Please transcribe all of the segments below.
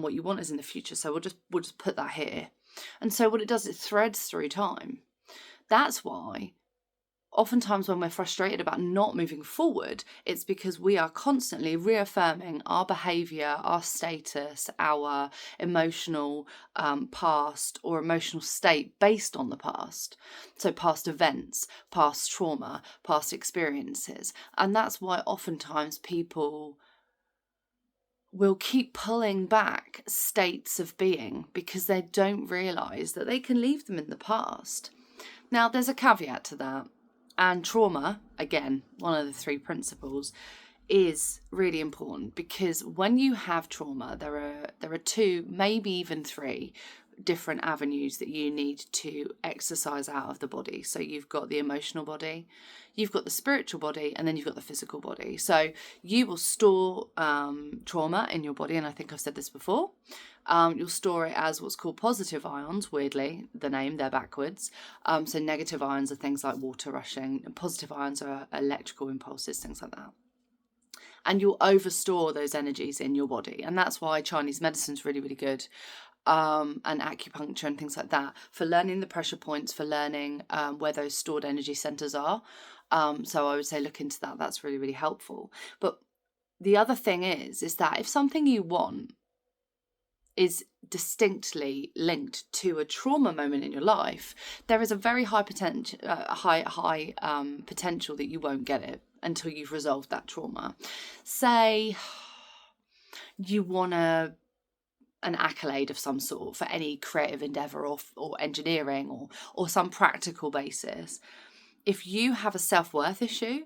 and what you want is in the future. So we'll just put that here. And so what it does, it threads through time. That's why oftentimes when we're frustrated about not moving forward, it's because we are constantly reaffirming our behaviour, our status, our emotional past or emotional state based on the past. So past events, past trauma, past experiences. And that's why oftentimes people will keep pulling back states of being because they don't realise that they can leave them in the past. Now, there's a caveat to that. And trauma, again, one of the 3 principles, is really important because when you have trauma, there are 2, maybe even 3 different avenues that you need to exercise out of the body. So you've got the emotional body, you've got the spiritual body, and then you've got the physical body. So you will store trauma in your body, and I think I've said this before. You'll store it as what's called positive ions, weirdly, the name, they're backwards. So negative ions are things like water rushing, and positive ions are electrical impulses, things like that. And you'll overstore those energies in your body. And that's why Chinese medicine is really, really good. And acupuncture and things like that for learning the pressure points, for learning where those stored energy centers are. So I would say look into that. That's really, really helpful. But the other thing is that if something you want is distinctly linked to a trauma moment in your life, there is a very high potential that you won't get it until you've resolved that trauma. Say you want an accolade of some sort for any creative endeavour or engineering or some practical basis. If you have a self-worth issue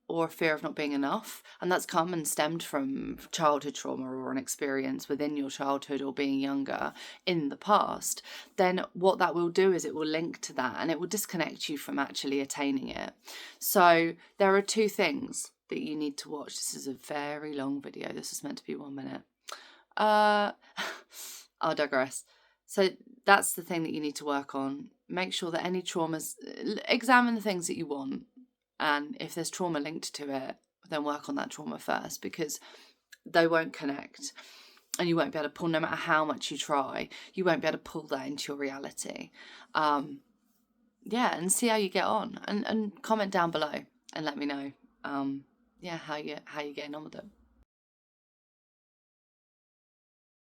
or a fear of not being enough, and that's come and stemmed from childhood trauma or an experience within your childhood or being younger in the past, then what that will do is it will link to that and it will disconnect you from actually attaining it. So there are 2 things that you need to watch. This is a very long video. This is meant to be 1 minute. I'll digress. So that's the thing that you need to work on. Make sure that any traumas, examine the things that you want. And if there's trauma linked to it, then work on that trauma first because they won't connect and you won't be able to pull, no matter how much you try, you won't be able to pull that into your reality. And see how you get on and comment down below and let me know, how you're getting on with it.